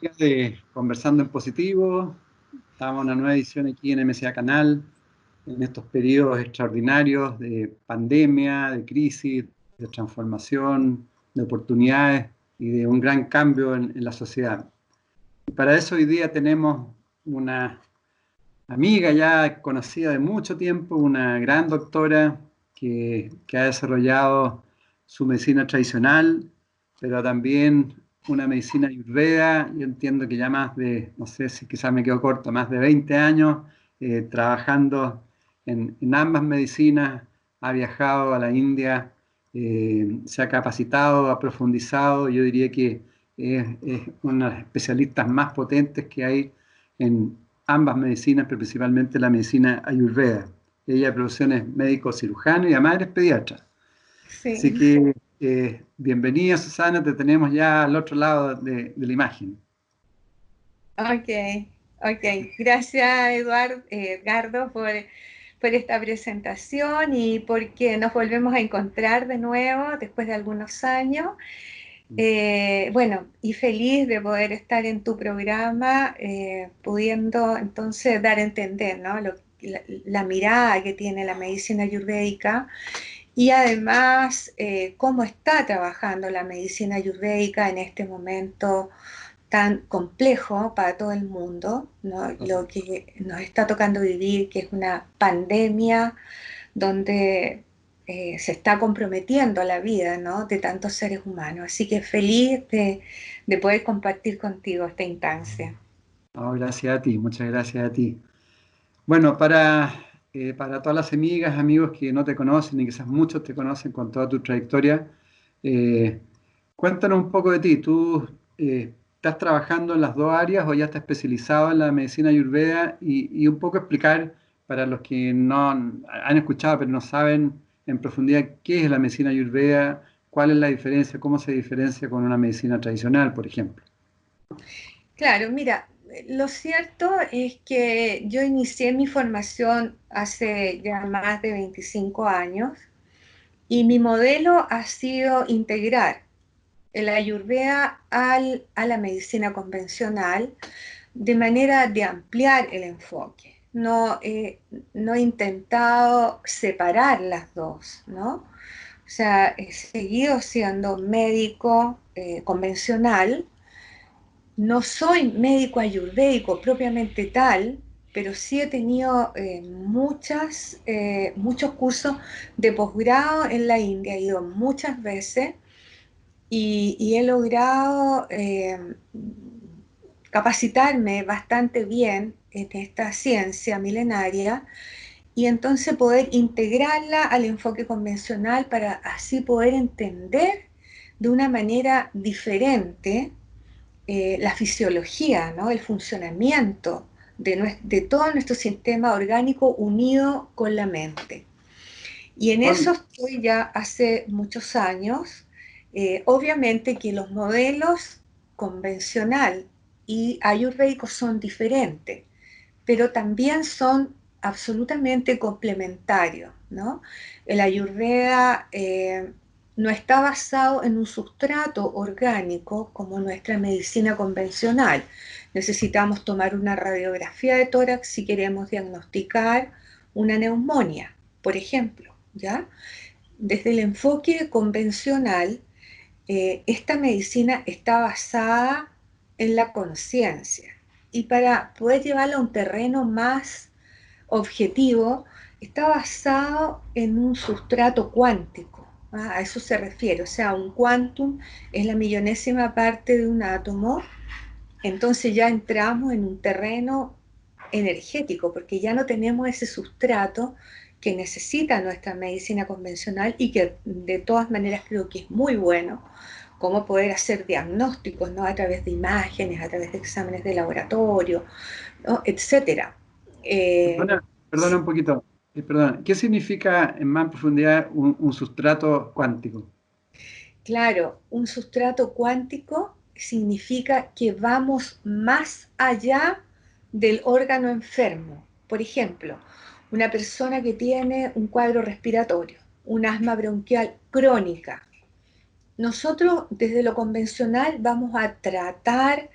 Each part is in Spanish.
amigas de Conversando en Positivo. Estamos en una nueva edición aquí en MCA Canal, en estos periodos extraordinarios de pandemia, de crisis, de transformación, de oportunidades y de un gran cambio en la sociedad. Y para eso hoy día tenemos una amiga ya conocida de mucho tiempo, una gran doctora que ha desarrollado su medicina tradicional, pero también una medicina ayurveda. Yo entiendo que ya más de, no sé si quizás me quedo corto, más de 20 años trabajando en ambas medicinas. Ha viajado a la India, se ha capacitado, ha profundizado. Yo diría que es una de las especialistas más potentes que hay en ambas medicinas, pero principalmente la medicina ayurveda. Ella de profesión es médico cirujano y además es pediatra. Así Sí, que bienvenida, Susana, te tenemos ya al otro lado de la imagen. ok, ok. Gracias, Edgardo, por esta presentación y porque nos volvemos a encontrar de nuevo después de algunos años. Bueno, y feliz de poder estar en tu programa, pudiendo entonces dar a entender, ¿no? La mirada que tiene la medicina ayurvédica y además cómo está trabajando la medicina ayurvédica en este momento tan complejo para todo el mundo, ¿no? Lo que nos está tocando vivir, que es una pandemia donde se está comprometiendo la vida, ¿no?, de tantos seres humanos. Así que feliz de poder compartir contigo esta instancia. Oh, gracias a ti, muchas gracias a ti. Bueno, para todas las amigas, amigos que no te conocen y quizás muchos te conocen con toda tu trayectoria, eh, cuéntanos un poco de ti. ¿Tú estás trabajando en las dos áreas o ya estás especializado en la medicina ayurveda? Y un poco explicar para los que no han escuchado pero no saben en profundidad qué es la medicina ayurveda, cuál es la diferencia, cómo se diferencia con una medicina tradicional, por ejemplo. Claro, mira, lo cierto es que yo inicié mi formación hace ya más de 25 años y mi modelo ha sido integrar el Ayurveda a la medicina convencional de manera de ampliar el enfoque. No he intentado separar las dos, ¿no? O sea, he seguido siendo médico convencional. No soy médico ayurvédico propiamente tal, pero sí he tenido muchos cursos de posgrado en la India. He ido muchas veces y he logrado capacitarme bastante bien en esta ciencia milenaria y entonces poder integrarla al enfoque convencional para así poder entender de una manera diferente la fisiología, ¿no?, el funcionamiento de todo nuestro sistema orgánico unido con la mente. Y en eso Bueno, estoy ya hace muchos años. Obviamente que los modelos convencional y ayurvédicos son diferentes, pero también son absolutamente complementarios, ¿no? El ayurveda no está basado en un sustrato orgánico como nuestra medicina convencional. Necesitamos tomar una radiografía de tórax si queremos diagnosticar una neumonía, por ejemplo, ¿ya? Desde el enfoque convencional, esta medicina está basada en la conciencia. Y para poder llevarla a un terreno más objetivo, está basado en un sustrato cuántico. ¿Ah? A eso se refiere. O sea, un quantum es la millonésima parte de un átomo. Entonces ya entramos en un terreno energético, porque ya no tenemos ese sustrato que necesita nuestra medicina convencional y que de todas maneras creo que es muy bueno, como poder hacer diagnósticos, ¿no?, a través de imágenes, a través de exámenes de laboratorio, ¿no?, etcétera. Eh, perdona un poquito. Perdona. ¿Qué significa en más profundidad un sustrato cuántico? claro, un sustrato cuántico significa que vamos más allá del órgano enfermo. Por ejemplo, una persona que tiene un cuadro respiratorio, un asma bronquial crónica. Nosotros desde lo convencional vamos a tratar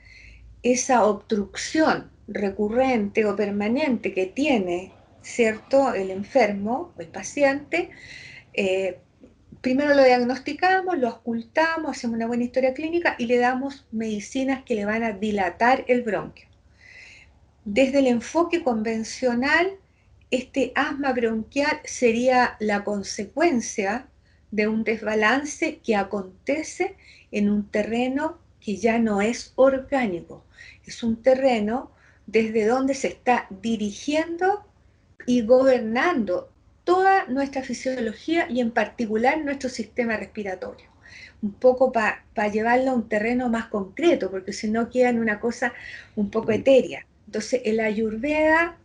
esa obstrucción recurrente o permanente que tiene, ¿cierto?, el enfermo, el paciente, primero lo diagnosticamos, lo ocultamos, hacemos una buena historia clínica y le damos medicinas que le van a dilatar el bronquio. Desde el enfoque convencional, este asma bronquial sería la consecuencia de un desbalance que acontece en un terreno que ya no es orgánico, es un terreno desde donde se está dirigiendo y gobernando toda nuestra fisiología y en particular nuestro sistema respiratorio. Un poco para llevarlo a un terreno más concreto, porque si no queda en una cosa un poco etérea. Entonces, el Ayurveda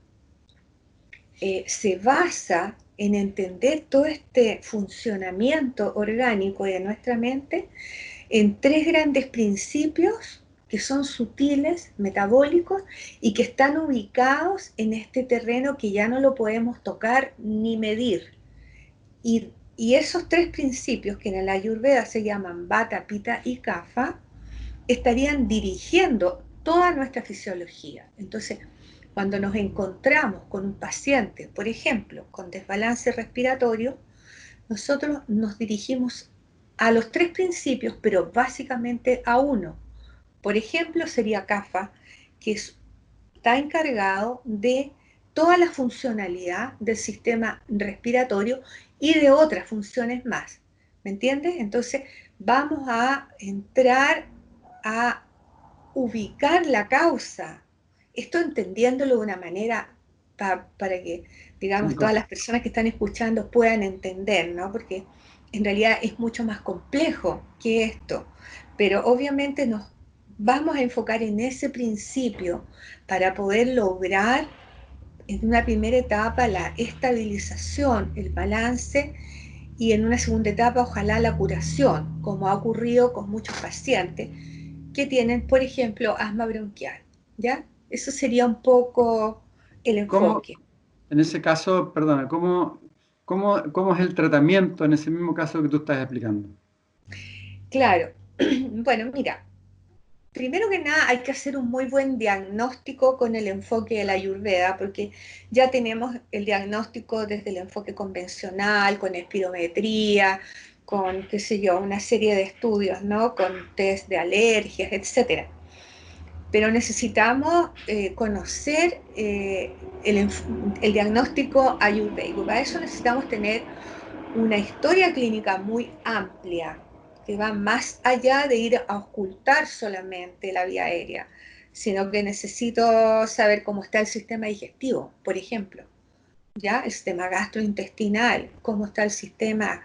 se basa en entender todo este funcionamiento orgánico de nuestra mente en tres grandes principios que son sutiles, metabólicos y que están ubicados en este terreno que ya no lo podemos tocar ni medir. Y esos tres principios, que en el Ayurveda se llaman Vata, Pitta y Kapha, estarían dirigiendo toda nuestra fisiología. Entonces, cuando nos encontramos con un paciente, por ejemplo, con desbalance respiratorio, nosotros nos dirigimos a los tres principios, pero básicamente a uno. Por ejemplo, sería Kapha, que está encargado de toda la funcionalidad del sistema respiratorio y de otras funciones más. ¿Me entiendes? Entonces, vamos a entrar a ubicar la causa. Esto entendiéndolo de una manera para que, digamos, todas las personas que están escuchando puedan entender, ¿no? Porque en realidad es mucho más complejo que esto. Pero obviamente nos vamos a enfocar en ese principio para poder lograr en una primera etapa la estabilización, el balance y en una segunda etapa ojalá la curación, como ha ocurrido con muchos pacientes que tienen, por ejemplo, asma bronquial, ¿ya? Eso sería un poco el ¿Cómo, enfoque. en ese caso, perdona, cómo es el tratamiento en ese mismo caso que tú estás explicando? Claro, bueno, mira, primero que nada hay que hacer un muy buen diagnóstico con el enfoque de la Ayurveda, porque ya tenemos el diagnóstico desde el enfoque convencional, con espirometría, con, qué sé yo, una serie de estudios, ¿no? Con test de alergias, etcétera. Pero necesitamos conocer el diagnóstico ayurvédico. Para eso necesitamos tener una historia clínica muy amplia, que va más allá de ir a ocultar solamente la vía aérea, sino que necesito saber cómo está el sistema digestivo, por ejemplo, ¿ya? El sistema gastrointestinal, cómo está el sistema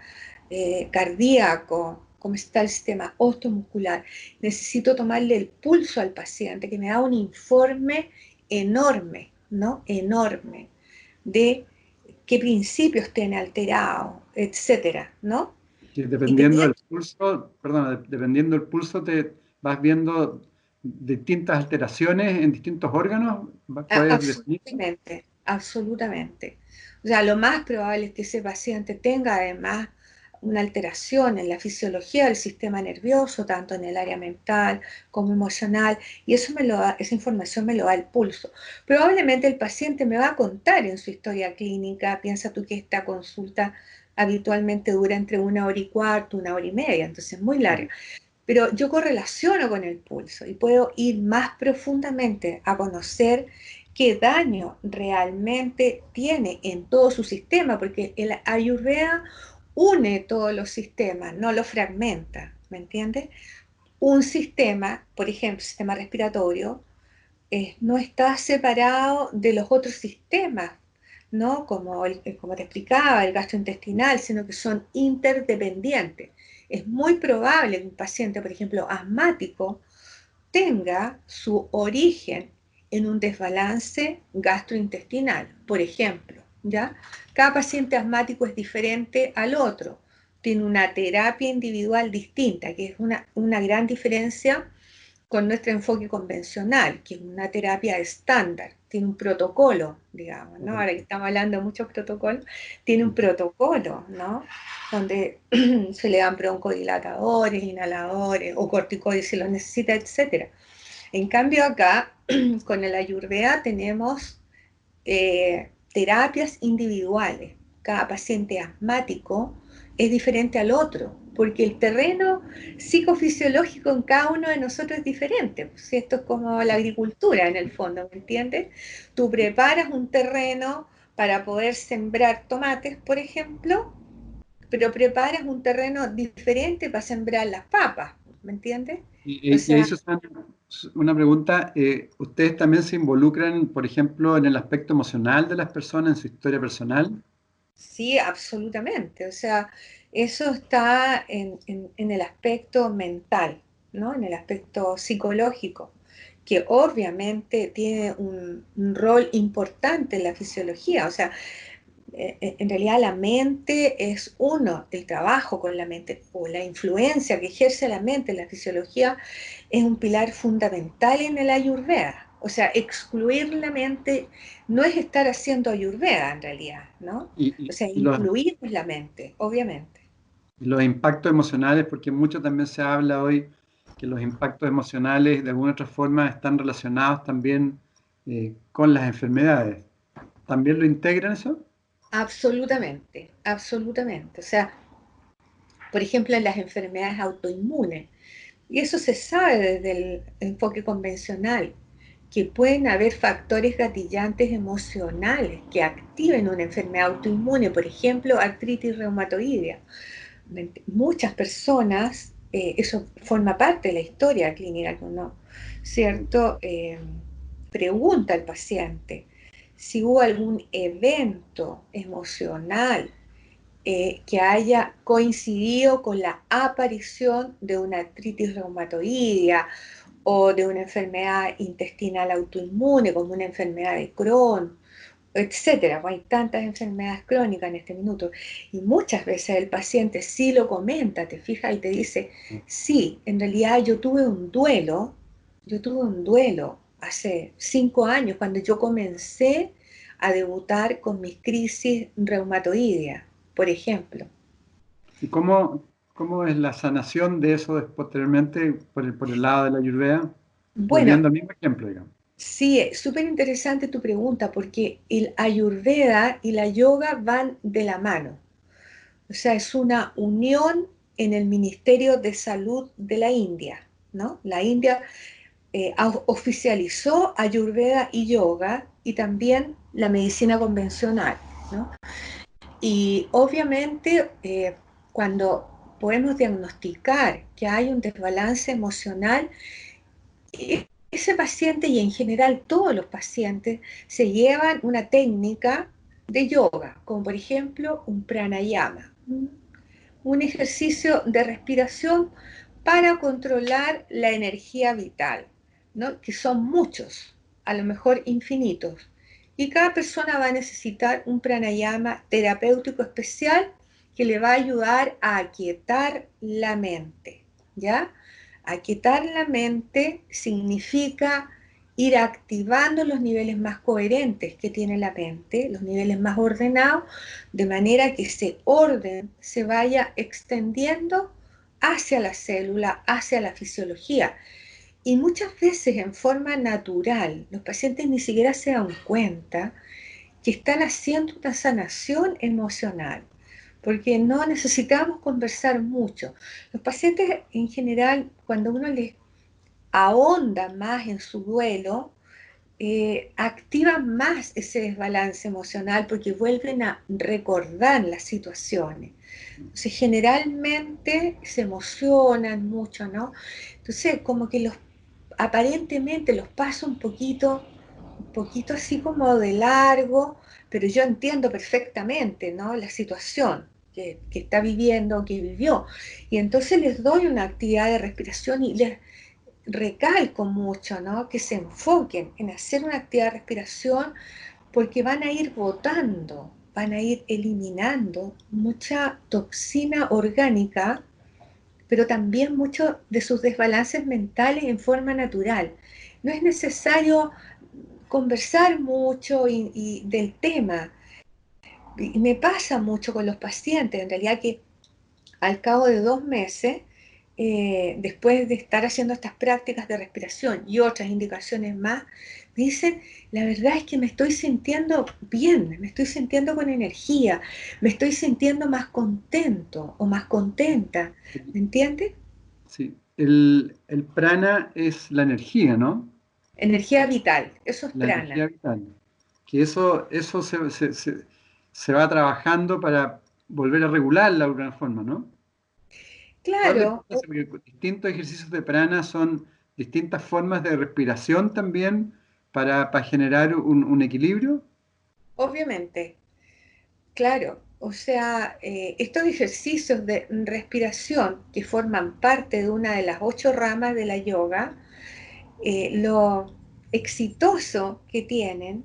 cardíaco, cómo está el sistema osteomuscular. Necesito tomarle el pulso al paciente, que me da un informe enorme, ¿no? Enorme, de qué principios tiene alterado, etcétera, ¿no? Sí, Y dependiendo tener del pulso, perdona, dependiendo del pulso te vas viendo distintas alteraciones en distintos órganos, puedes definir. absolutamente, absolutamente. O sea, lo más probable es que ese paciente tenga además una alteración en la fisiología del sistema nervioso, tanto en el área mental como emocional, y eso esa información me lo da el pulso. Probablemente el paciente me va a contar en su historia clínica, piensa tú que esta consulta habitualmente dura entre 1 hora y cuarto, 1 hora y media, entonces es muy larga. Pero yo correlaciono con el pulso y puedo ir más profundamente a conocer qué daño realmente tiene en todo su sistema, porque el Ayurveda une todos los sistemas, no los fragmenta, ¿me entiendes? Un sistema, por ejemplo, el sistema respiratorio, no está separado de los otros sistemas, ¿no? Como te explicaba, el gastrointestinal, sino que son interdependientes. Es muy probable que un paciente, por ejemplo, asmático, tenga su origen en un desbalance gastrointestinal, por ejemplo, ¿ya? Cada paciente asmático es diferente al otro, tiene una terapia individual distinta, que es una gran diferencia con nuestro enfoque convencional, que es una terapia estándar, tiene un protocolo, digamos, ¿no? Ahora que estamos hablando de muchos protocolos, tiene un protocolo, ¿no? Donde se le dan broncodilatadores, inhaladores o corticoides si lo necesita, etcétera. En cambio acá, con el Ayurveda tenemos terapias individuales. Cada paciente asmático es diferente al otro, porque el terreno psicofisiológico en cada uno de nosotros es diferente. Pues, esto es como la agricultura en el fondo, ¿me entiendes? Tú preparas un terreno para poder sembrar tomates, por ejemplo, pero preparas un terreno diferente para sembrar las papas, ¿me entiendes? O Y ahí, sea, Susana, una pregunta. ¿Ustedes también se involucran, por ejemplo, en el aspecto emocional de las personas, en su historia personal? sí, absolutamente. O sea, eso está en el aspecto mental, ¿no? En el aspecto psicológico, que obviamente tiene un rol importante en la fisiología. O sea, en realidad la mente es uno, el trabajo con la mente o la influencia que ejerce la mente en la fisiología es un pilar fundamental en el Ayurveda. O sea, excluir la mente no es estar haciendo Ayurveda en realidad, ¿no? Y, O y- sea, y los, incluir la mente, obviamente. y los impactos emocionales, porque mucho también se habla hoy que los impactos emocionales de alguna otra forma están relacionados también con las enfermedades. ¿También lo integran eso? Absolutamente, absolutamente. O sea, por ejemplo, en las enfermedades autoinmunes, y eso se sabe desde el enfoque convencional, que pueden haber factores gatillantes emocionales que activen una enfermedad autoinmune, por ejemplo, artritis reumatoidea. Muchas personas, eso forma parte de la historia clínica que uno, ¿cierto? Pregunta al paciente si hubo algún evento emocional que haya coincidido con la aparición de una artritis reumatoidea o de una enfermedad intestinal autoinmune, como una enfermedad de Crohn, etcétera. Hay tantas enfermedades crónicas en este minuto. Y muchas veces el paciente sí lo comenta, te fijas y te dice, sí, en realidad yo tuve un duelo hace 5 años cuando yo comencé a debutar con mis crisis reumatoideas, por ejemplo. ¿Y cómo es la sanación de eso posteriormente por el lado de la Ayurveda? Bueno, Volviendo al mismo ejemplo, digamos. sí, es súper interesante tu pregunta porque el Ayurveda y la yoga van de la mano. O sea, es una unión en el Ministerio de Salud de la India, ¿no? La India oficializó Ayurveda y yoga y también la medicina convencional, ¿no? Y obviamente cuando podemos diagnosticar que hay un desbalance emocional, ese paciente y en general todos los pacientes se llevan una técnica de yoga, como por ejemplo un pranayama, un ejercicio de respiración para controlar la energía vital, ¿no? Que son muchos, a lo mejor infinitos. Y cada persona va a necesitar un pranayama terapéutico especial que le va a ayudar a aquietar la mente, ¿ya? Aquietar la mente significa ir activando los niveles más coherentes que tiene la mente, los niveles más ordenados, de manera que ese orden se vaya extendiendo hacia la célula, hacia la fisiología. Y muchas veces en forma natural, los pacientes ni siquiera se dan cuenta que están haciendo una sanación emocional, porque no necesitamos conversar mucho. Los pacientes en general, cuando uno les ahonda más en su duelo, activan más ese desbalance emocional porque vuelven a recordar las situaciones. Entonces, generalmente se emocionan mucho, ¿no? Entonces, como que aparentemente los paso un poquito así como de largo, pero yo entiendo perfectamente, ¿no? La situación que está viviendo, que vivió. Y entonces les doy una actividad de respiración y les recalco mucho, ¿no? Que se enfoquen en hacer una actividad de respiración porque van a ir botando, van a ir eliminando mucha toxina orgánica, pero también muchos de sus desbalances mentales en forma natural. No es necesario conversar mucho del tema. Y me pasa mucho con los pacientes, en realidad que al cabo de 2 meses después de estar haciendo estas prácticas de respiración y otras indicaciones más, me dicen, la verdad es que me estoy sintiendo bien, me estoy sintiendo con energía, me estoy sintiendo más contento o más contenta, ¿me entiendes? Sí. El prana es la energía, ¿no? Energía vital, eso es La prana. energía vital. Que eso se va trabajando para volver a regularla de alguna forma, ¿no? ¿Cuál es la Claro, importancia? Porque distintos ejercicios de prana son distintas formas de respiración también para generar un equilibrio. obviamente, claro. O sea, estos ejercicios de respiración que forman parte de una de las 8 ramas de la yoga, lo exitoso que tienen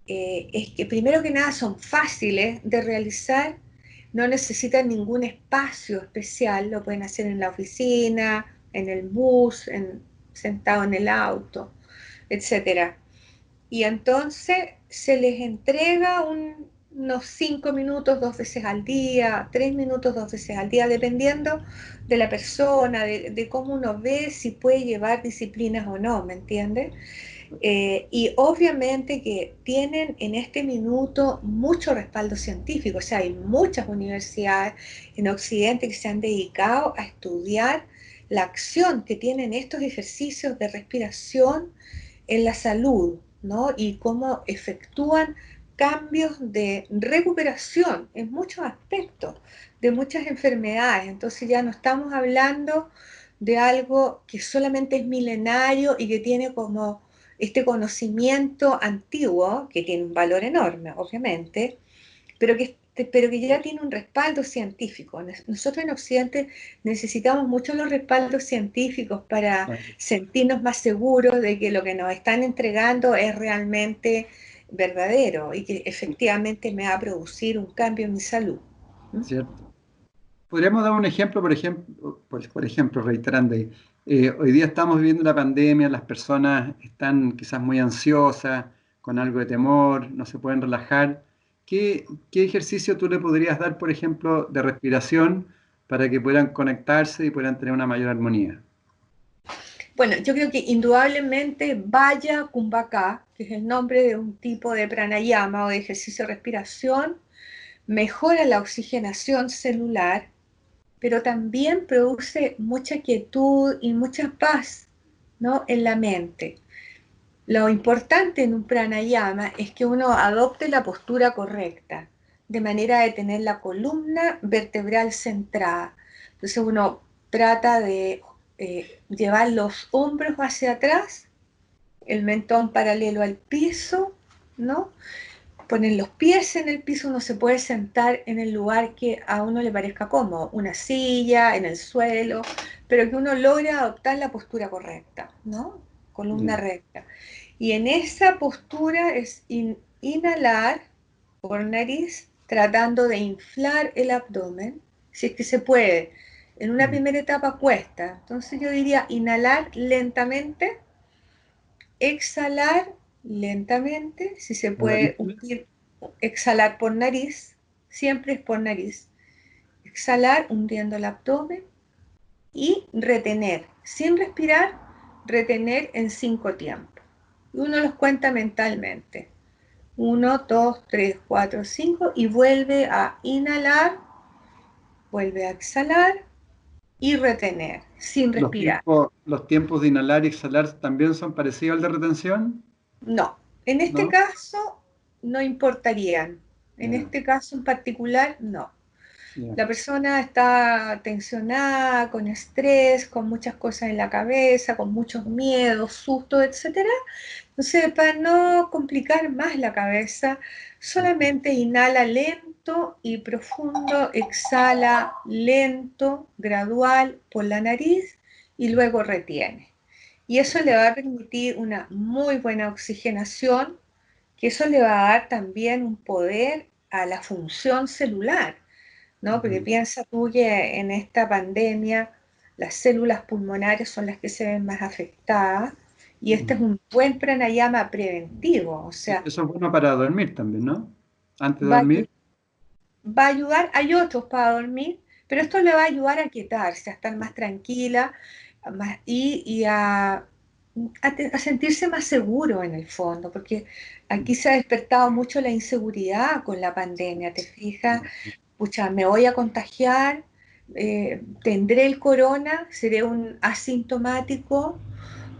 es que primero que nada son fáciles de realizar, no necesitan ningún espacio especial, lo pueden hacer en la oficina, en el bus, sentado en el auto, etcétera. Y entonces se les entrega unos 5 minutos 2 veces al día, 3 minutos 2 veces al día, dependiendo de la persona, de cómo uno ve si puede llevar disciplinas o no, ¿me entiendes? Y obviamente que tienen en este minuto mucho respaldo científico, o sea, hay muchas universidades en Occidente que se han dedicado a estudiar la acción que tienen estos ejercicios de respiración en la salud, ¿no? Y cómo efectúan cambios de recuperación en muchos aspectos de muchas enfermedades. Entonces ya no estamos hablando de algo que solamente es milenario y que tiene como este conocimiento antiguo, que tiene un valor enorme, obviamente, pero que ya tiene un respaldo científico. Nosotros en Occidente necesitamos mucho los respaldos científicos para Claro, sentirnos más seguros de que lo que nos están entregando es realmente verdadero y que efectivamente me va a producir un cambio en mi salud. ¿Mm? cierto. Podríamos dar un ejemplo, por ejemplo, reiterando ahí. Hoy día estamos viviendo una pandemia, las personas están quizás muy ansiosas, con algo de temor, no se pueden relajar. ¿Qué ejercicio tú le podrías dar, por ejemplo, de respiración para que puedan conectarse y puedan tener una mayor armonía? Bueno, yo creo que indudablemente Vaya Kumbhaka, que es el nombre de un tipo de pranayama o de ejercicio de respiración, mejora la oxigenación celular, pero también produce mucha quietud y mucha paz, ¿no? En la mente. Lo importante en un pranayama es que uno adopte la postura correcta, de manera de tener la columna vertebral centrada. Entonces uno trata de llevar los hombros hacia atrás, el mentón paralelo al piso, ¿no? Poner los pies en el piso, uno se puede sentar en el lugar que a uno le parezca cómodo, una silla, en el suelo, pero que uno logre adoptar la postura correcta, ¿no? Columna Bien. recta. Y en esa postura es inhalar por nariz, tratando de inflar el abdomen, si es que se puede. En una Mm. primera etapa cuesta, entonces yo diría inhalar lentamente, exhalar lentamente, si se A la puede vista. exhalar por nariz, siempre es por nariz. Exhalar hundiendo el abdomen y retener, sin respirar, retener en 5 tiempos. Y uno los cuenta mentalmente. 1, 2, 3, 4, 5 y vuelve a inhalar, vuelve a exhalar y retener, sin respirar. Los tiempos de inhalar y exhalar también son parecidos al de retención, No, en este ¿no? caso no importarían. En Ya, este caso en particular, no. ya. La persona está tensionada, con estrés, con muchas cosas en la cabeza, con muchos miedos, sustos, etcétera. Entonces, para no complicar más la cabeza, solamente inhala lento y profundo, exhala lento, gradual por la nariz y luego retiene. Y eso le va a permitir una muy buena oxigenación, que eso le va a dar también un poder a la función celular, ¿no? Porque Ujú. piensa tú que en esta pandemia las células pulmonares son las que se ven más afectadas y este es Mm. un buen pranayama preventivo, o sea, Eso es bueno para dormir también, ¿no? Antes de va a, dormir. va a ayudar, hay otros para dormir, Pero esto le va a ayudar a quietarse, a estar más tranquila y a sentirse más seguro en el fondo, porque aquí se ha despertado mucho la inseguridad con la pandemia, ¿te fijas? Pucha, me voy a contagiar, tendré el corona, seré un asintomático,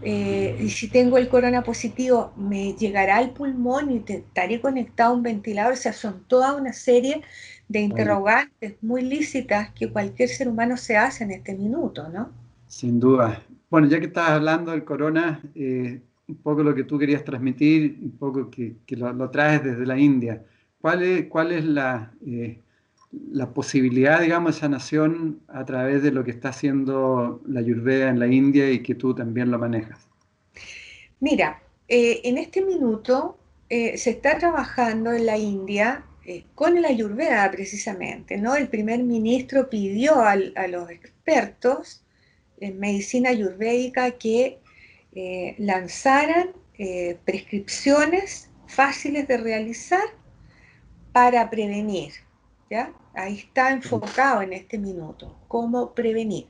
y si tengo el corona positivo, me llegará al pulmón y estaré conectado a un ventilador. O sea, son toda una serie de Claro, interrogantes muy lícitas que cualquier ser humano se hace en este minuto, ¿no? sin duda. Bueno, ya que estás hablando del corona, un poco lo que tú querías transmitir, un poco que lo traes desde la India. Cuál es la posibilidad, digamos, de sanación a través de lo que está haciendo la Ayurveda en la India y que tú también lo manejas? Mira, en este minuto se está trabajando en la India con el Ayurveda precisamente, ¿no? El primer ministro pidió a los expertos en medicina ayurvédica que lanzaran prescripciones fáciles de realizar para prevenir, ¿ya? Ahí está enfocado en este minuto, cómo prevenir.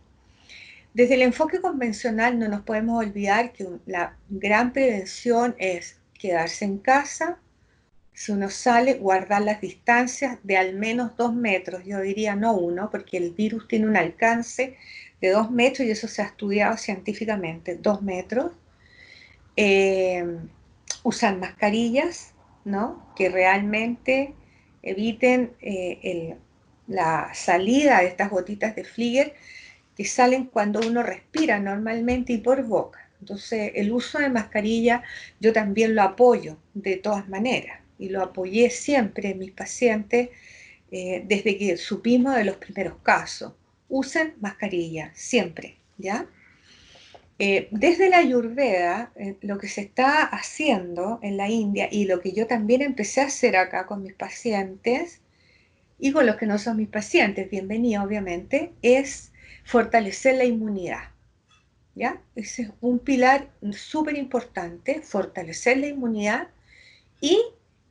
Desde el enfoque convencional no nos podemos olvidar que la gran prevención es quedarse en casa, si uno sale, guardar las distancias de al menos 2 metros, yo diría no 1, porque el virus tiene un alcance de 2 metros y eso se ha estudiado científicamente, 2 metros. Eh, Usar mascarillas, ¿no? Que realmente eviten la salida de estas gotitas de Flieger que salen cuando uno respira normalmente y por boca. Entonces, el uso de mascarilla yo también lo apoyo de todas maneras y lo apoyé siempre en mis pacientes desde que supimos de los primeros casos. Usen mascarilla, siempre, ¿ya? Desde la Ayurveda, lo que se está haciendo en la India y lo que yo también empecé a hacer acá con mis pacientes y con los que no son mis pacientes, bienvenidos obviamente, es fortalecer la inmunidad. ¿Ya? Ese es un pilar súper importante, fortalecer la inmunidad y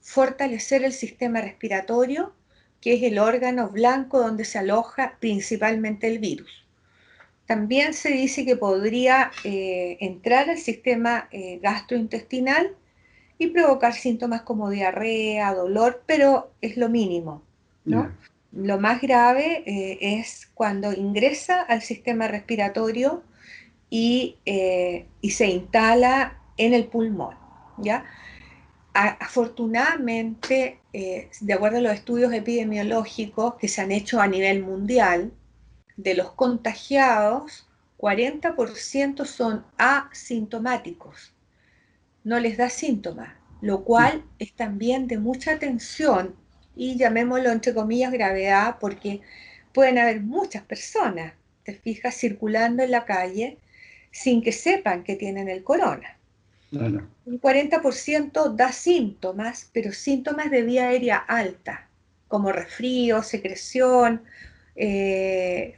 fortalecer el sistema respiratorio, que es el órgano blanco donde se aloja principalmente el virus. También se dice que podría entrar al sistema gastrointestinal y provocar síntomas como diarrea, dolor, pero es lo mínimo, ¿no? Ya. Lo más grave es cuando ingresa al sistema respiratorio y se instala en el pulmón, ¿ya? Afortunadamente, de acuerdo a los estudios epidemiológicos que se han hecho a nivel mundial, de los contagiados, 40% son asintomáticos, no les da síntomas, lo cual es también de mucha atención y llamémoslo entre comillas gravedad porque pueden haber muchas personas, te fijas, circulando en la calle sin que sepan que tienen el corona. Claro. Un 40% da síntomas, pero síntomas de vía aérea alta, como resfrío, secreción, eh,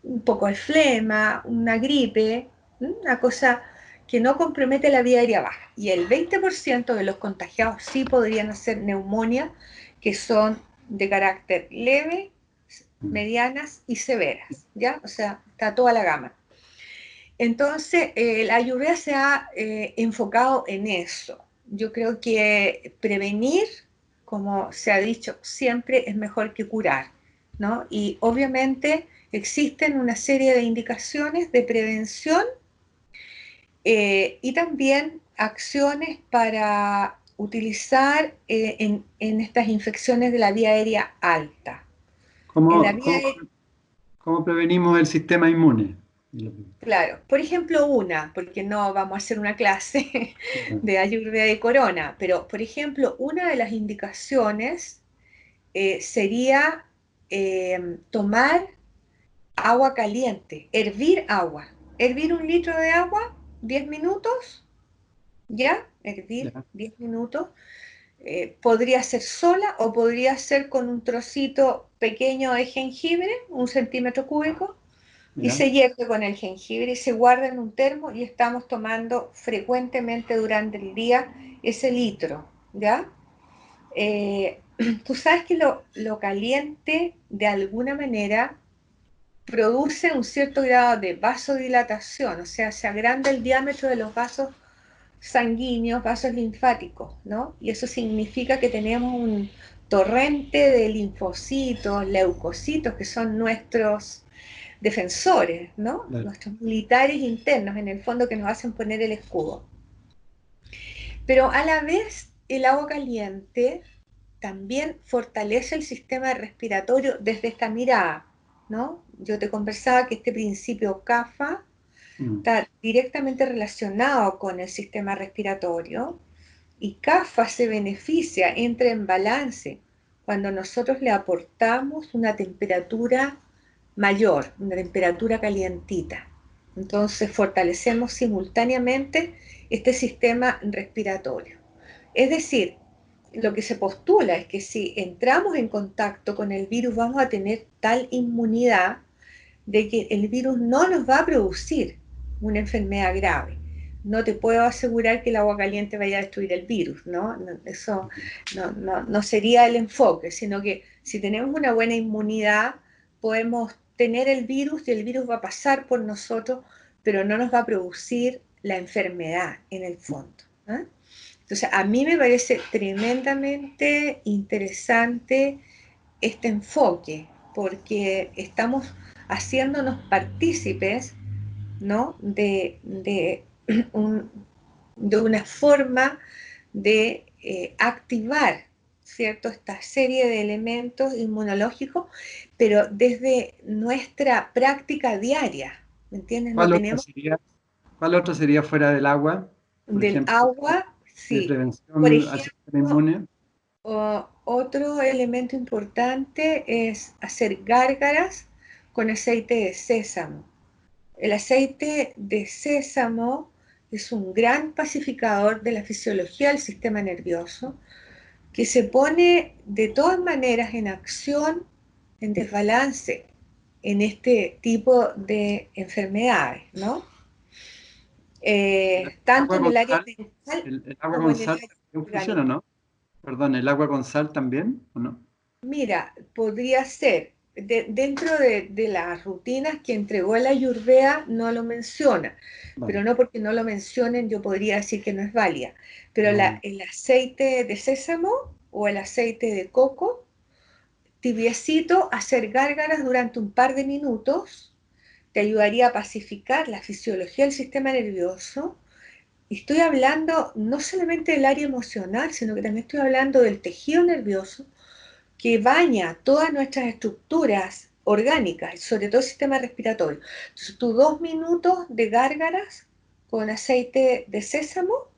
un poco de flema, una gripe, una cosa que no compromete la vía aérea baja. Y el 20% de los contagiados sí podrían hacer neumonía, que son de carácter leve, medianas y severas, ¿ya? O sea, está toda la gama. Entonces, la Ayurveda se ha enfocado en eso. Yo creo que prevenir, como se ha dicho siempre, es mejor que curar, ¿no? Y obviamente existen una serie de indicaciones de prevención y también acciones para utilizar en estas infecciones de la vía aérea alta. En la ¿Cómo, vía cómo, aérea cómo prevenimos el sistema inmune? Claro, por ejemplo, porque no vamos a hacer una clase de ayurveda de corona, pero por ejemplo, una de las indicaciones sería tomar agua caliente, hervir 1 litro de agua, 10 minutos, ¿ya? Hervir Ya, 10 minutos. Podría ser sola o podría ser con un trocito pequeño de jengibre, 1 centímetro cúbico, y ya, se hierve con el jengibre y se guarda en un termo y estamos tomando frecuentemente durante el día ese litro, ¿ya? Eh, Tú sabes que lo caliente de alguna manera produce un cierto grado de vasodilatación, o sea, se agranda el diámetro de los vasos sanguíneos, vasos linfáticos, ¿no? Y eso significa que tenemos un torrente de linfocitos, leucocitos, que son nuestros defensores, ¿no? Claro. Nuestros militares internos, en el fondo, que nos hacen poner el escudo. Pero a la vez, el agua caliente también fortalece el sistema respiratorio desde esta mirada, ¿no? Yo te conversaba que este principio CAFA está directamente relacionado con el sistema respiratorio y CAFA se beneficia, entra en balance cuando nosotros le aportamos una temperatura mayor, una temperatura calientita. Entonces fortalecemos simultáneamente este sistema respiratorio. Es decir, lo que se postula es que si entramos en contacto con el virus vamos a tener tal inmunidad de que el virus no nos va a producir una enfermedad grave. No te puedo asegurar que el agua caliente vaya a destruir el virus, ¿no? Eso no sería el enfoque, sino que si tenemos una buena inmunidad podemos tener el virus y el virus va a pasar por nosotros, pero no nos va a producir la enfermedad en el fondo, ¿eh? Entonces, a mí me parece tremendamente interesante este enfoque, porque estamos haciéndonos partícipes, ¿no? De una forma de activar, ¿cierto? Esta serie de elementos inmunológicos, pero desde nuestra práctica diaria, ¿me entiendes? No ¿Cuál otra tenemos sería, cuál otra sería fuera del agua? Por del ejemplo, agua, de sí. Por prevención al sistema ejemplo, inmune. otro elemento importante es hacer gárgaras con aceite de sésamo. El aceite de sésamo es un gran pacificador de la fisiología del sistema nervioso que se pone de todas maneras en acción, en desbalance en este tipo de enfermedades, ¿no? El Tanto agua en con el área sal, mental el agua como con en el sal área también funciona, orgánica. ¿no? Perdón, ¿el agua con sal también o no? Mira, podría ser, dentro de las rutinas que entregó la Ayurveda no lo menciona, Vale. pero no porque no lo mencionen yo podría decir que no es válida. Pero Ah, el aceite de sésamo o el aceite de coco, tibiecito, hacer gárgaras durante un par de minutos, te ayudaría a pacificar la fisiología del sistema nervioso. Y estoy hablando no solamente del área emocional, sino que también estoy hablando del tejido nervioso que baña todas nuestras estructuras orgánicas, sobre todo el sistema respiratorio. Entonces, tú 2 minutos de gárgaras con aceite de sésamo,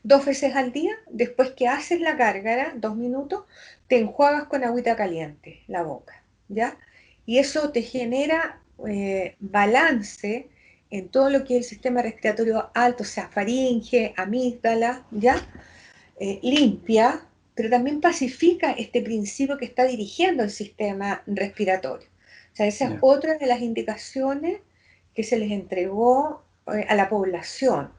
2 veces al día, después que haces la gárgara, 2 minutos, te enjuagas con agüita caliente la boca, ¿ya? Y eso te genera balance en todo lo que es el sistema respiratorio alto, o sea, faringe, amígdala, ¿ya? Limpia, pero también pacifica este principio que está dirigiendo el sistema respiratorio. O sea, esa es ya. otra de las indicaciones que se les entregó a la población,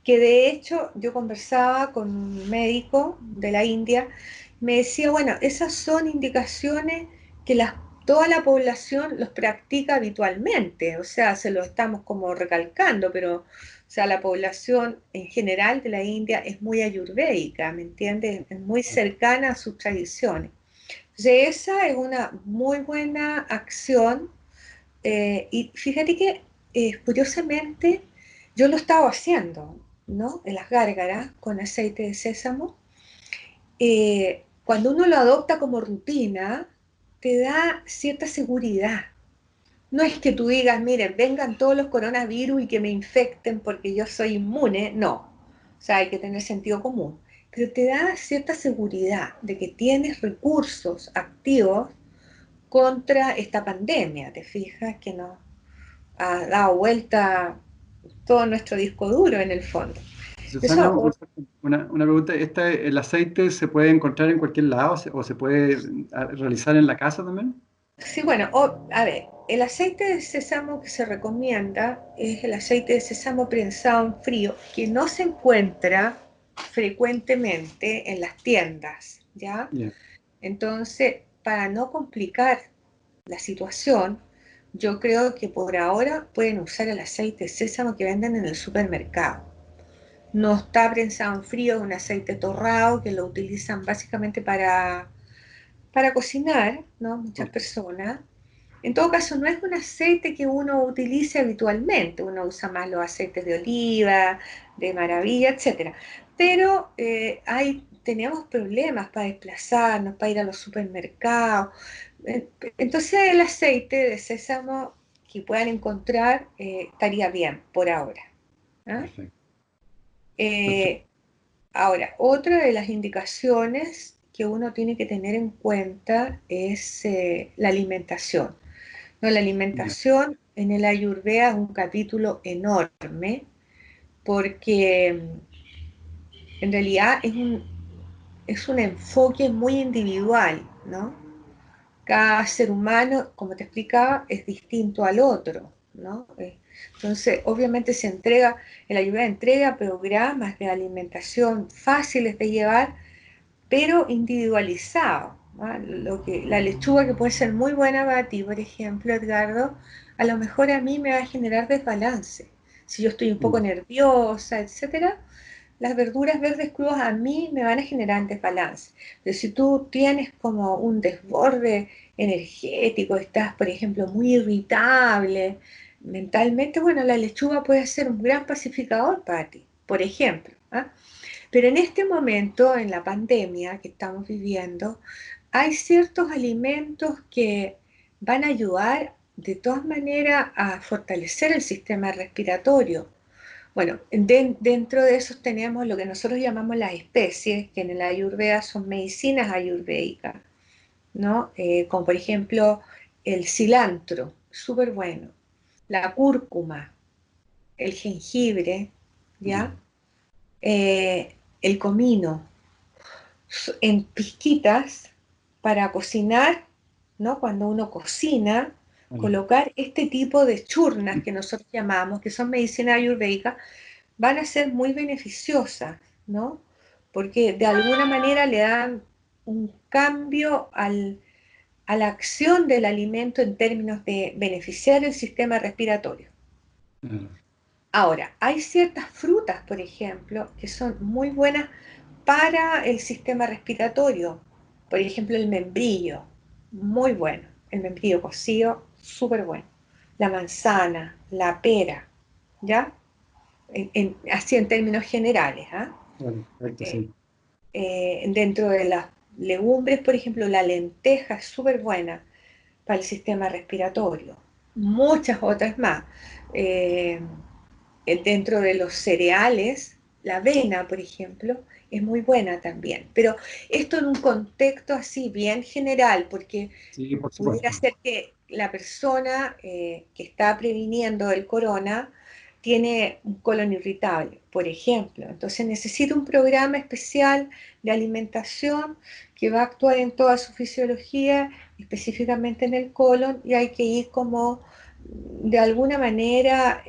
que de hecho yo conversaba con un médico de la India, me decía, bueno, esas son indicaciones que toda la población los practica habitualmente, o sea, se lo estamos como recalcando, pero o sea, la población en general de la India es muy ayurvédica, ¿me entiendes? Es muy cercana a sus tradiciones. Entonces, esa es una muy buena acción. Y fíjate que, curiosamente, yo lo estaba haciendo, ¿no? En las gárgaras con aceite de sésamo. Cuando uno lo adopta como rutina, te da cierta seguridad. No es que tú digas, miren, vengan todos los coronavirus y que me infecten porque yo soy inmune, no. O sea, hay que tener sentido común. Pero te da cierta seguridad de que tienes recursos activos contra esta pandemia. ¿Te fijas que nos ha dado vuelta todo nuestro disco duro en el fondo? Susana, Eso, una pregunta. ¿El aceite se puede encontrar en cualquier lado o se puede realizar en la casa también? sí, bueno, a ver, el aceite de sésamo que se recomienda es el aceite de sésamo prensado en frío, que no se encuentra frecuentemente en las tiendas, ¿ya? Ya. Entonces, para no complicar la situación, yo creo que por ahora pueden usar el aceite de sésamo que venden en el supermercado. No está prensado en frío, es un aceite torrado que lo utilizan básicamente para cocinar, ¿no? Muchas personas. En todo caso, no es un aceite que uno utilice habitualmente, uno usa más los aceites de oliva, de maravilla, etcétera. Pero tenemos problemas para desplazarnos, para ir a los supermercados. Entonces el aceite de sésamo que puedan encontrar estaría bien por ahora. ¿Ah? Perfecto. Perfecto. Eh, Ahora, otra de las indicaciones que uno tiene que tener en cuenta es la alimentación. No, la Ya. alimentación en el Ayurveda es un capítulo enorme porque en realidad es un enfoque muy individual, ¿no? Cada ser humano, como te explicaba, es distinto al otro, ¿no? Entonces, obviamente el Ayurveda entrega programas de alimentación fáciles de llevar, pero individualizado, ¿no? La lechuga que puede ser muy buena para ti, por ejemplo, Edgardo, a lo mejor a mí me va a generar desbalance. Si yo estoy un poco Mm. nerviosa, etcétera, las verduras verdes crudas a mí me van a generar desbalance. Pero si tú tienes como un desborde energético, estás, por ejemplo, muy irritable mentalmente, bueno, la lechuga puede ser un gran pacificador para ti, por ejemplo. ¿Ah? Pero en este momento, en la pandemia que estamos viviendo, hay ciertos alimentos que van a ayudar de todas maneras a fortalecer el sistema respiratorio. Bueno, dentro de esos tenemos lo que nosotros llamamos las especies, que en la Ayurveda son medicinas ayurvédicas, ¿no? Como por ejemplo el cilantro, súper bueno, la cúrcuma, el jengibre, Ya. ¿ya? El comino, en pizquitas para cocinar, ¿no? Cuando uno cocina, Vale. colocar este tipo de churnas que nosotros llamamos, que son medicina ayurvédica, van a ser muy beneficiosas, ¿no? Porque de alguna manera le dan un cambio a la acción del alimento en términos de beneficiar el sistema respiratorio. Claro. Ahora, hay ciertas frutas, por ejemplo, que son muy buenas para el sistema respiratorio. Por ejemplo, el membrillo, muy bueno. El membrillo cocido, súper bueno. La manzana, la pera, ¿ya? Así en términos generales. ¿Ah? Vale, perfecto, Eh, sí. Dentro de las legumbres, por ejemplo, la lenteja es súper buena para el sistema respiratorio. Muchas otras más. Eh, Dentro de los cereales, la avena, por ejemplo, es muy buena también. Pero esto en un contexto así bien general, porque Sí, por pudiera supuesto. ser que la persona que está previniendo el corona tiene un colon irritable, por ejemplo. Entonces necesita un programa especial de alimentación que va a actuar en toda su fisiología, específicamente en el colon, y hay que ir como de alguna manera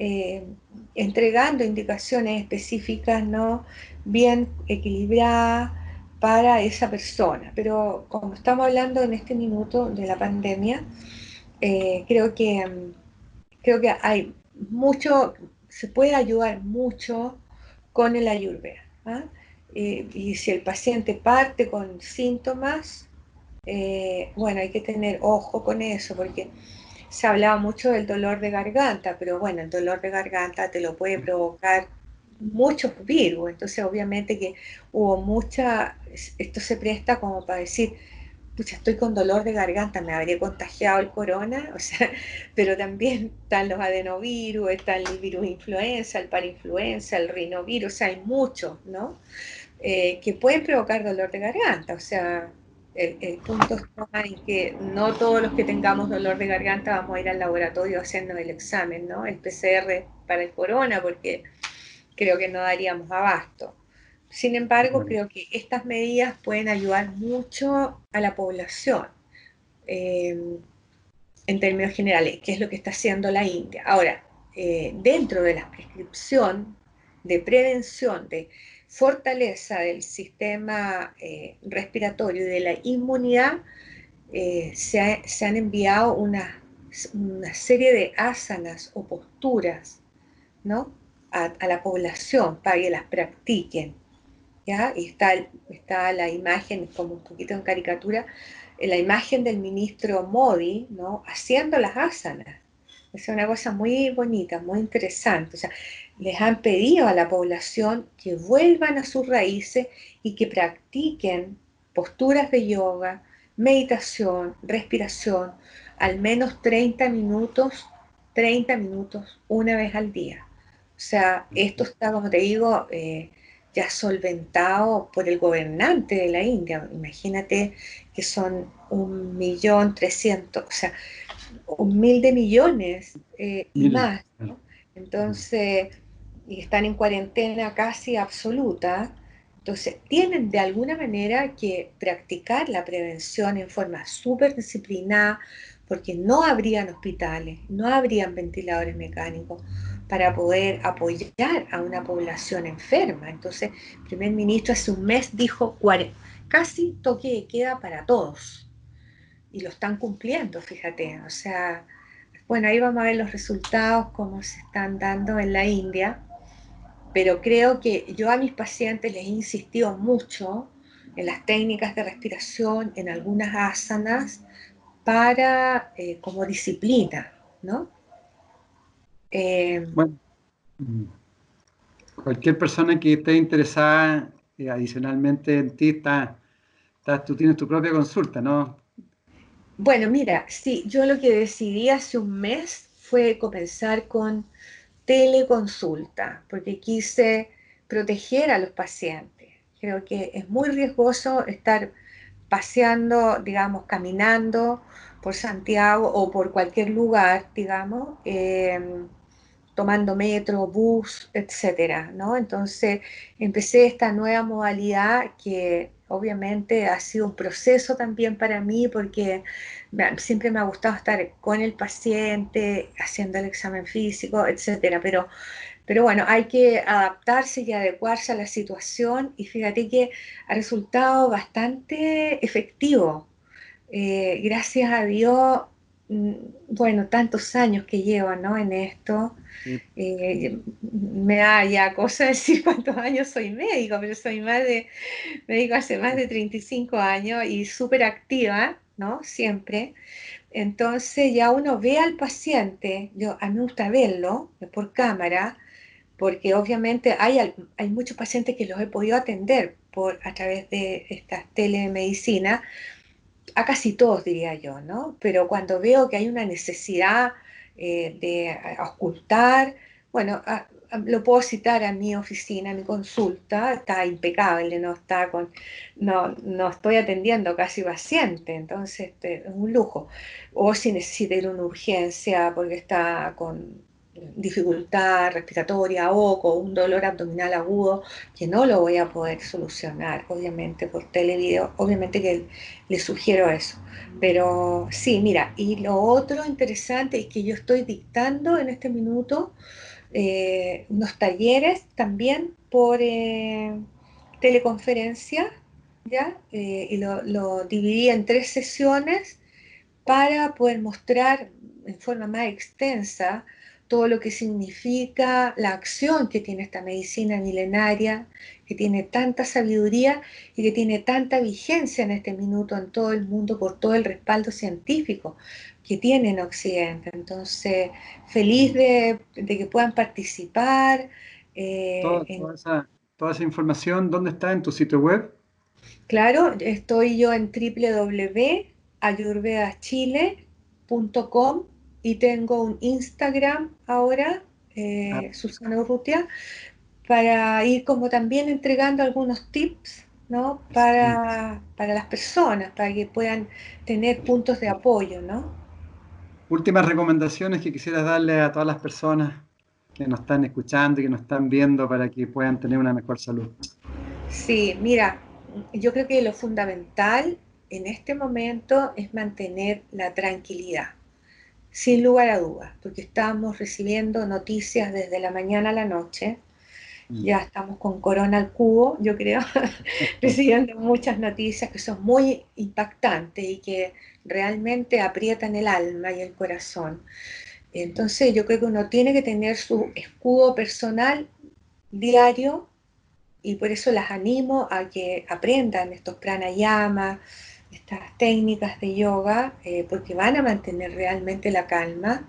entregando indicaciones específicas, ¿no? Bien equilibradas para esa persona. Pero como estamos hablando en este minuto de la pandemia, creo que hay mucho, se puede ayudar mucho con el Ayurveda. ¿Ah? Y si el paciente parte con síntomas, bueno, hay que tener ojo con eso, porque se hablaba mucho del dolor de garganta, pero bueno, el dolor de garganta te lo puede provocar muchos virus, entonces obviamente que hubo esto se presta como para decir, pucha, estoy con dolor de garganta, me habría contagiado el corona, o sea, pero también están los adenovirus, está el virus influenza, el parainfluenza, el rinovirus, o sea, hay muchos, ¿no? Que pueden provocar dolor de garganta. O sea, el punto está en que no todos los que tengamos dolor de garganta vamos a ir al laboratorio a hacernos el examen, ¿no? El PCR para el corona, porque creo que no daríamos abasto. Sin embargo, Claro. creo que estas medidas pueden ayudar mucho a la población eh, en términos generales, que es lo que está haciendo la India. Ahora, dentro de la prescripción de prevención, de fortaleza del sistema respiratorio y de la inmunidad, se han enviado una serie de asanas o posturas, ¿no? A la población para que las practiquen, ¿ya? Y está la imagen, como un poquito en caricatura, la imagen del ministro Modi, ¿no? Haciendo las asanas. Es una cosa muy bonita, muy interesante. O sea, les han pedido a la población que vuelvan a sus raíces y que practiquen posturas de yoga, meditación, respiración, al menos 30 minutos una vez al día. O sea, esto está, como te digo, ya solventado por el gobernante de la India. Imagínate que son 1.300.000, o sea, 1.000 de millones y Miles. más, ¿no? Entonces, y están en cuarentena casi absoluta. Entonces, tienen de alguna manera que practicar la prevención en forma súper disciplinada, porque no habrían hospitales, no habrían ventiladores mecánicos para poder apoyar a una población enferma. Entonces, el primer ministro hace un mes dijo casi toque de queda para todos. Y lo están cumpliendo, fíjate. O sea, bueno, ahí vamos a ver los resultados, cómo se están dando en la India, pero creo que yo a mis pacientes les he insistido mucho en las técnicas de respiración, en algunas asanas, para como disciplina, ¿no? Eh, Bueno, mm, cualquier persona que esté interesada adicionalmente en ti, tú tienes tu propia consulta, ¿no? bueno, mira, sí, yo lo que decidí hace un mes fue comenzar con teleconsulta, porque quise proteger a los pacientes. Creo que es muy riesgoso estar paseando, digamos, caminando por Santiago o por cualquier lugar, digamos, tomando metro, bus, etcétera, ¿no? Entonces empecé esta nueva modalidad que obviamente ha sido un proceso también para mí porque siempre me ha gustado estar con el paciente, haciendo el examen físico, etcétera, pero bueno, hay que adaptarse y adecuarse a la situación y fíjate que ha resultado bastante efectivo. Gracias a Dios, mm, bueno, tantos años que llevo, ¿no? En esto, Sí. me da ya cosa decir cuántos años soy médico, pero soy médico hace más de 35 años y súper activa, ¿no? Siempre. Entonces ya uno ve al paciente, a mí me gusta verlo por cámara, porque obviamente hay muchos pacientes que los he podido atender a través de estas telemedicinas, a casi todos diría yo, ¿no? Pero cuando veo que hay una necesidad de ocultar, bueno, lo puedo citar a mi oficina, a mi consulta, está impecable, no estoy atendiendo casi paciente, entonces es un lujo. O si necesita ir a una urgencia porque está con dificultad respiratoria o con un dolor abdominal agudo, que no lo voy a poder solucionar, obviamente, por televideo, obviamente que le sugiero eso. Pero sí, mira, y lo otro interesante es que yo estoy dictando en este minuto unos talleres también por teleconferencia, ¿ya? Y lo dividí en 3 sesiones para poder mostrar en forma más extensa todo lo que significa la acción que tiene esta medicina milenaria, que tiene tanta sabiduría y que tiene tanta vigencia en este minuto en todo el mundo por todo el respaldo científico que tiene en Occidente. Entonces, feliz de que puedan participar. Toda, eh, en- toda esa, toda esa información, ¿dónde está? ¿En tu sitio web? claro, estoy yo en www.ayurvedachile.com y tengo un Instagram ahora, Ah, Susana Urrutia, para ir como también entregando algunos tips, ¿no? sí. Para las personas, para que puedan tener puntos de apoyo, ¿no? Últimas recomendaciones que quisieras darle a todas las personas que nos están escuchando y que nos están viendo para que puedan tener una mejor salud. Sí, mira, yo creo que lo fundamental en este momento es mantener la tranquilidad, sin lugar a dudas, porque estamos recibiendo noticias desde la mañana a la noche Ya estamos con corona al cubo, yo creo, recibiendo muchas noticias que son muy impactantes y que realmente aprietan el alma y el corazón. Entonces yo creo que uno tiene que tener su escudo personal diario y por eso las animo a que aprendan estos pranayamas, estas técnicas de yoga, porque van a mantener realmente la calma.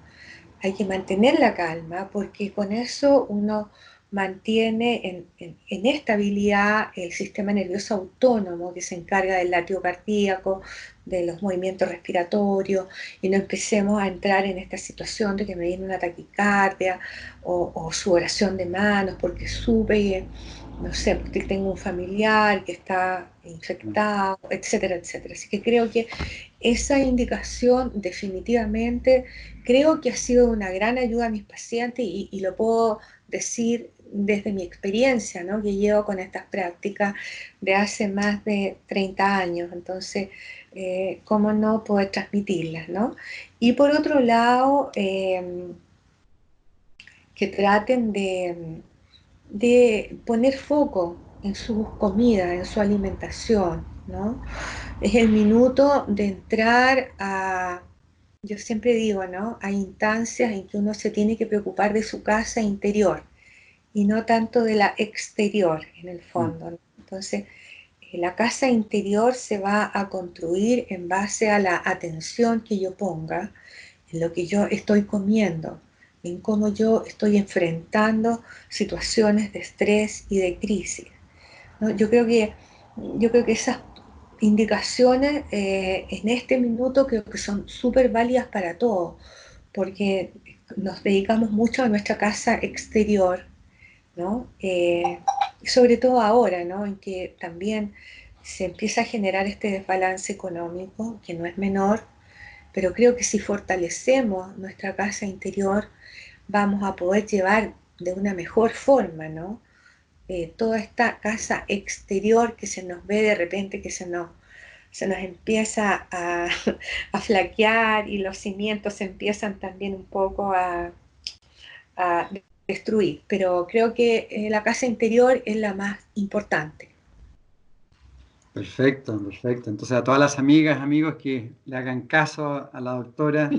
Hay que mantener la calma porque con eso uno mantiene en estabilidad el sistema nervioso autónomo que se encarga del latido cardíaco, de los movimientos respiratorios, y no empecemos a entrar en esta situación de que me viene una taquicardia o sudoración de manos porque supe que, no sé, porque tengo un familiar que está infectado, etcétera, etcétera. Así que creo que esa indicación definitivamente creo que ha sido una gran ayuda a mis pacientes y lo puedo decir desde mi experiencia, ¿no? Que llevo con estas prácticas de hace más de 30 años, entonces, ¿cómo no poder transmitirlas, ¿no? Y por otro lado, que traten de poner foco en sus comidas, en su alimentación, ¿no? Es el minuto de entrar a, yo siempre digo, ¿no? Hay instancias en que uno se tiene que preocupar de su casa interior y no tanto de la exterior, en el fondo, ¿no? Entonces, la casa interior se va a construir en base a la atención que yo ponga en lo que yo estoy comiendo, en cómo yo estoy enfrentando situaciones de estrés y de crisis, ¿no? Yo creo que esas indicaciones en este minuto creo que son súper válidas para todos, porque nos dedicamos mucho a nuestra casa exterior, ¿no? Sobre todo ahora, ¿no? En que también se empieza a generar este desbalance económico, que no es menor, pero creo que si fortalecemos nuestra casa interior, vamos a poder llevar de una mejor forma, ¿no? Toda esta casa exterior que se nos ve de repente, que se nos empieza a flaquear y los cimientos se empiezan también un poco a destruir. Pero creo que la casa interior es la más importante. Perfecto, perfecto. Entonces a todas las amigas, amigos que le hagan caso a la doctora,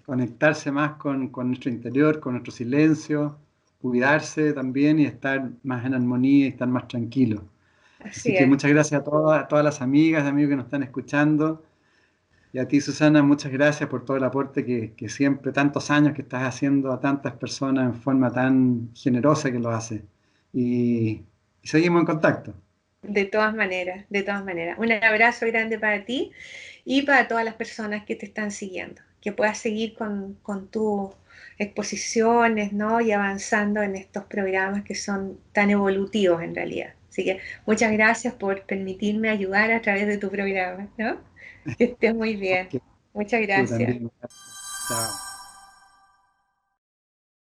conectarse más con nuestro interior, con nuestro silencio, cuidarse también y estar más en armonía y estar más tranquilos. Así Así que es. muchas gracias a todas las amigas, amigos que nos están escuchando. Y a ti, Susana, muchas gracias por todo el aporte que siempre, tantos años que estás haciendo a tantas personas en forma tan generosa que lo haces. Y seguimos en contacto. De todas maneras, de todas maneras. Un abrazo grande para ti y para todas las personas que te están siguiendo. Que puedas seguir con tus exposiciones, ¿no? Y avanzando en estos programas que son tan evolutivos en realidad. Así que muchas gracias por permitirme ayudar a través de tu programa, ¿no? Que estés muy bien. Ok, Muchas tú gracias. también. Chao.